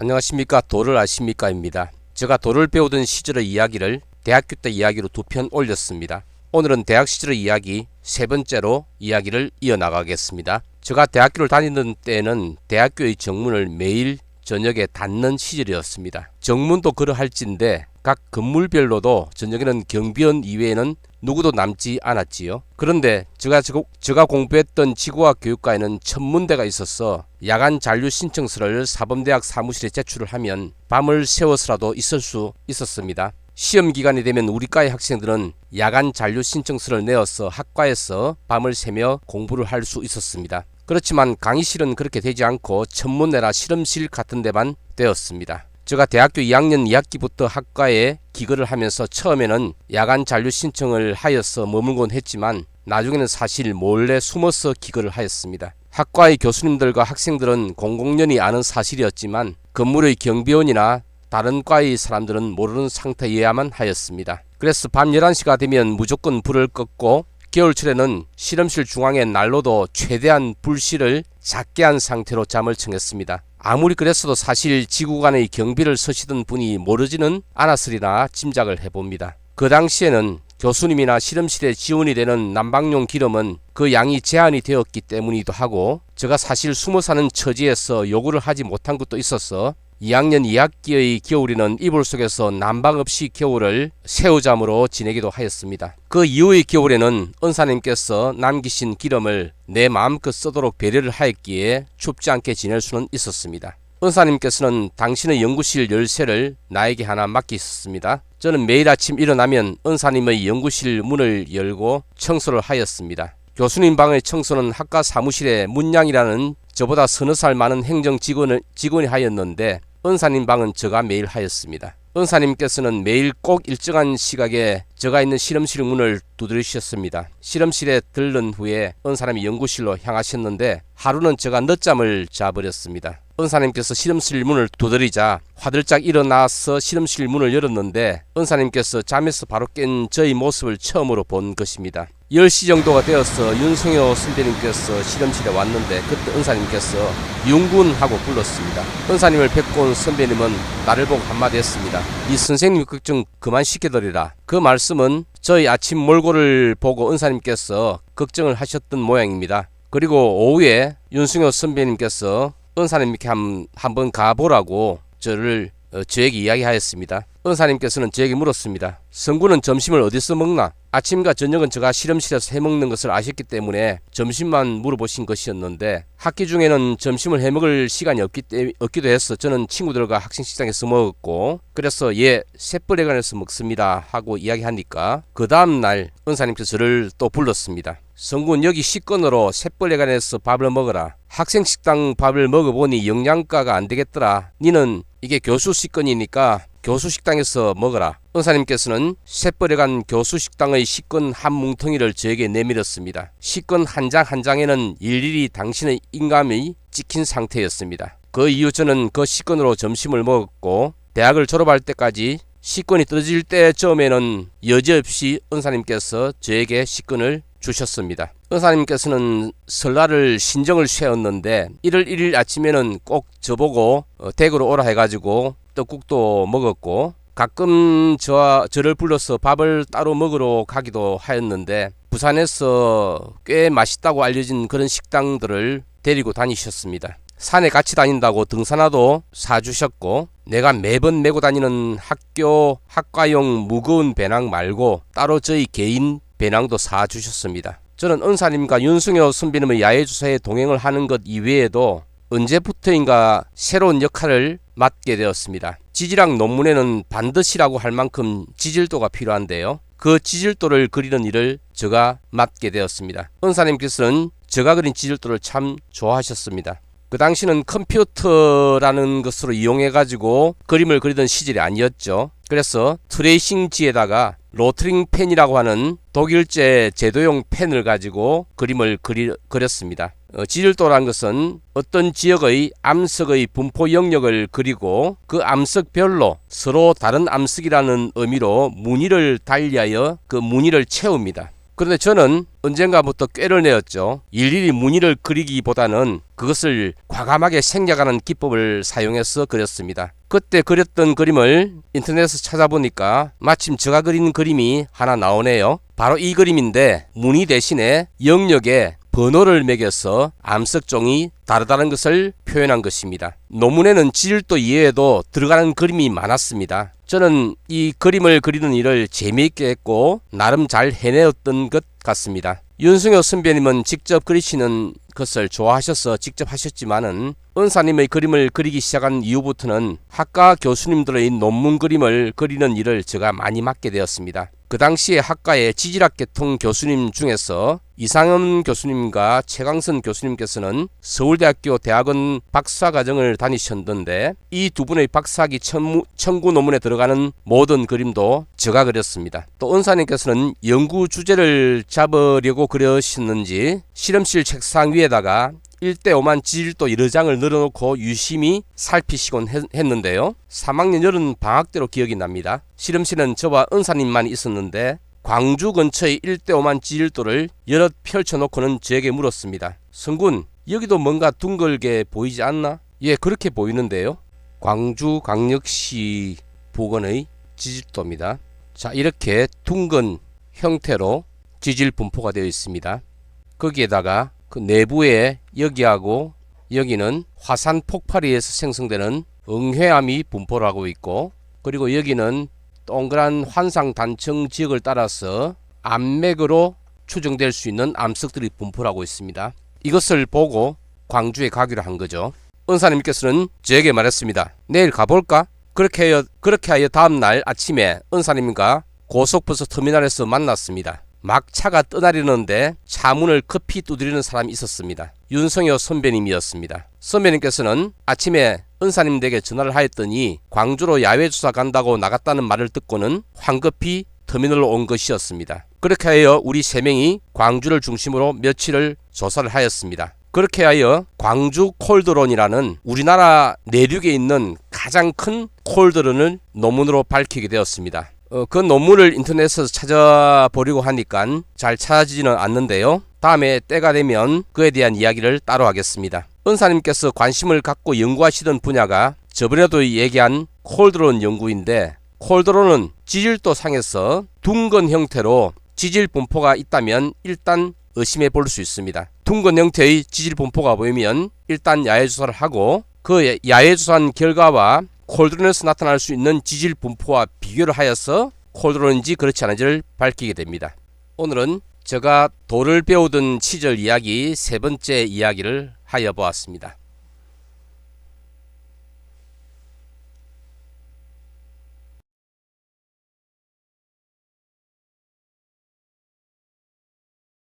안녕하십니까. 도를 아십니까입니다. 제가 도를 배우던 시절의 이야기를 대학교 때 이야기로 두 편 올렸습니다. 오늘은 대학 시절의 이야기 세 번째로 이야기를 이어나가겠습니다. 제가 대학교를 다니던 때는 대학교의 정문을 매일 저녁에 닫는 시절이었습니다. 정문도 그러할진데 각 건물별로도 저녁에는 경비원 이외에는 누구도 남지 않았지요. 그런데 제가 공부했던 지구화학 교육과에는 천문대가 있어서 야간 잔류 신청서를 사범대학 사무실에 제출을 하면 밤을 새워서라도 있을 수 있었습니다. 시험 기간이 되면 우리 과의 학생들은 야간 잔류 신청서를 내어서 학과에서 밤을 새며 공부를 할 수 있었습니다. 그렇지만 강의실은 그렇게 되지 않고 천문대나 실험실 같은 데만 되었습니다. 제가 대학교 2학년 2학기부터 학과에 기거를 하면서 처음에는 야간 잔류 신청을 하여서 머물곤 했지만 나중에는 사실 몰래 숨어서 기거를 하였습니다. 학과의 교수님들과 학생들은 공공연히 아는 사실이었지만 건물의 경비원이나 다른 과의 사람들은 모르는 상태여야만 하였습니다. 그래서 밤 11시가 되면 무조건 불을 껐고 겨울철에는 실험실 중앙에 난로도 최대한 불씨를 작게 한 상태로 잠을 청했습니다. 아무리 그랬어도 사실 지구간의 경비를 서시던 분이 모르지는 않았으리라 짐작을 해봅니다. 그 당시에는 교수님이나 실험실에 지원이 되는 난방용 기름은 그 양이 제한이 되었기 때문이기도 하고 제가 사실 숨어 사는 처지에서 요구를 하지 못한 것도 있어서 2학년 2학기의 겨울에는 이불 속에서 난방 없이 겨울을 새우잠으로 지내기도 하였습니다. 그 이후의 겨울에는 은사님께서 남기신 기름을 내 마음껏 쓰도록 배려를 하였기에 춥지 않게 지낼 수는 있었습니다. 은사님께서는 당신의 연구실 열쇠를 나에게 하나 맡기셨습니다. 저는 매일 아침 일어나면 은사님의 연구실 문을 열고 청소를 하였습니다. 교수님 방의 청소는 학과 사무실의 문양이라는 저보다 서너 살 많은 행정 직원이 하였는데 은사님 방은 제가 매일 하였습니다. 은사님께서는 매일 꼭 일정한 시각에 제가 있는 실험실 문을 두드리셨습니다. 실험실에 들른 후에 은사님이 연구실로 향하셨는데 하루는 제가 늦잠을 자버렸습니다. 은사님께서 실험실 문을 두드리자 화들짝 일어나서 실험실 문을 열었는데 은사님께서 잠에서 바로 깬 저의 모습을 처음으로 본 것입니다. 10시 정도가 되어서 윤성효 선배님께서 실험실에 왔는데 그때 은사님께서 윤군 하고 불렀습니다. 은사님을 뵙고 온 선배님은 나를 보고 한마디 했습니다. 이 선생님 걱정 그만 시켜드리라. 그 말씀은 저희 아침 몰골을 보고 은사님께서 걱정을 하셨던 모양입니다. 그리고 오후에 윤성효 선배님께서 은사님께 한번 가보라고 저에게 이야기하였습니다. 은사님께서는 저에게 물었습니다. 성구는 점심을 어디서 먹나? 아침과 저녁은 제가 실험실에서 해먹는 것을 아셨기 때문에 점심만 물어보신 것이었는데 학기 중에는 점심을 해먹을 시간이 없기도 해서 저는 친구들과 학생식당에서 먹었고 그래서 셋벌회관에서 먹습니다 하고 이야기하니까 그 다음날 은사님께서 저를 또 불렀습니다. 성군 여기 식권으로 셋벌회관에서 밥을 먹어라. 학생식당 밥을 먹어보니 영양가가 안 되겠더라. 니는 이게 교수 식권이니까 교수 식당에서 먹어라. 은사님께서는 셋벌회관 교수 식당의 식권 한 뭉텅이를 저에게 내밀었습니다. 식권 한 장 한 장에는 일일이 당신의 인감이 찍힌 상태였습니다. 그 이후 저는 그 식권으로 점심을 먹었고 대학을 졸업할 때까지 식권이 떨어질 때쯤에는 여지없이 은사님께서 저에게 식권을 주셨습니다. 은사님께서는 설날을 신정을 쇠었는데 1월 1일 아침에는 꼭 저보고 댁으로 오라 해가지고 떡국도 먹었고 가끔 저를 불러서 밥을 따로 먹으러 가기도 하였는데 부산에서 꽤 맛있다고 알려진 그런 식당들을 데리고 다니셨습니다. 산에 같이 다닌다고 등산화도 사주셨고 내가 매번 메고 다니는 학과용 무거운 배낭 말고 따로 저희 개인 배낭도 사주셨습니다. 저는 은사님과 윤승효 선배님의 야외주사에 동행을 하는 것 이외에도 언제부터인가 새로운 역할을 맡게 되었습니다. 지질학 논문에는 반드시라고 할 만큼 지질도가 필요한데요. 그 지질도를 그리는 일을 제가 맡게 되었습니다. 은사님께서는 제가 그린 지질도를 참 좋아하셨습니다. 그 당시는 컴퓨터라는 것으로 이용해가지고 그림을 그리던 시절이 아니었죠. 그래서 트레이싱지에다가 로트링 펜이라고 하는 독일제 제도용 펜을 가지고 그림을 그렸습니다. 지질도라는 것은 어떤 지역의 암석의 분포 영역을 그리고 그 암석별로 서로 다른 암석이라는 의미로 무늬를 달리하여 그 무늬를 채웁니다. 그런데 저는 언젠가부터 꾀를 내었죠. 일일이 무늬를 그리기보다는 그것을 과감하게 생략하는 기법을 사용해서 그렸습니다. 그때 그렸던 그림을 인터넷에서 찾아보니까 마침 제가 그린 그림이 하나 나오네요. 바로 이 그림인데 무늬 대신에 영역에 번호를 매겨서 암석종이 다르다는 것을 표현한 것입니다. 논문에는 지질도 이외에도 들어가는 그림이 많았습니다. 저는 이 그림을 그리는 일을 재미있게 했고 나름 잘 해내었던 것 같습니다. 윤승효 선배님은 직접 그리시는 것을 좋아하셔서 직접 하셨지만은 은사님의 그림을 그리기 시작한 이후부터는 학과 교수님들의 논문 그림을 그리는 일을 제가 많이 맡게 되었습니다. 그 당시에 학과의 지질학 계통 교수님 중에서 이상현 교수님과 최강선 교수님께서는 서울대학교 대학원 박사과정을 다니셨는데 이 두 분의 박사학위 청구 논문에 들어가는 모든 그림도 제가 그렸습니다. 또 은사님께서는 연구 주제를 잡으려고 그러셨는지 실험실 책상 위에다가 1대5만 지질도 여러 장을 늘어놓고 유심히 살피시곤 했는데요. 3학년 여름 방학 때로 기억이 납니다. 실험실은 저와 은사님만 있었는데 광주 근처의 1대5만 지질도를 여럿 펼쳐놓고는 저에게 물었습니다. 성군, 여기도 뭔가 둥글게 보이지 않나? 예, 그렇게 보이는데요. 광주광역시 부근의 지질도입니다. 자, 이렇게 둥근 형태로 지질 분포가 되어 있습니다. 거기에다가 그 내부에 여기하고 여기는 화산 폭발에 의해서 생성되는 응회암이 분포를 하고 있고, 그리고 여기는 동그란 환상 단층 지역을 따라서 암맥으로 추정될 수 있는 암석들이 분포를 하고 있습니다. 이것을 보고 광주에 가기로 한 거죠. 은사님께서는 저에게 말했습니다. 내일 가볼까? 그렇게 하여 다음날 아침에 은사님과 고속버스 터미널에서 만났습니다. 막 차가 떠나려는데 차문을 급히 두드리는 사람이 있었습니다. 윤성효 선배님이었습니다. 선배님께서는 아침에 은사님 댁에 전화를 하였더니 광주로 야외조사 간다고 나갔다는 말을 듣고는 황급히 터미널로 온 것이었습니다. 그렇게 하여 우리 세 명이 광주를 중심으로 며칠을 조사를 하였습니다. 그렇게 하여 광주 콜드론이라는 우리나라 내륙에 있는 가장 큰 콜드론을 논문으로 밝히게 되었습니다. 그 논문을 인터넷에서 찾아보려고 하니까 잘 찾아지지는 않는데요. 다음에 때가 되면 그에 대한 이야기를 따로 하겠습니다. 은사님께서 관심을 갖고 연구하시던 분야가 저번에도 얘기한 콜드론 연구인데, 콜드론은 지질도 상에서 둥근 형태로 지질 분포가 있다면 일단 의심해 볼 수 있습니다. 둥근 형태의 지질 분포가 보이면 일단 야외조사를 하고 그 야외조사한 결과와 콜드론에서 나타날 수 있는 지질 분포와 비교를 하여서 콜드론인지 그렇지 않은지를 밝히게 됩니다. 오늘은 제가 돌을 배우던 시절 이야기 세 번째 이야기를 하여 보았습니다.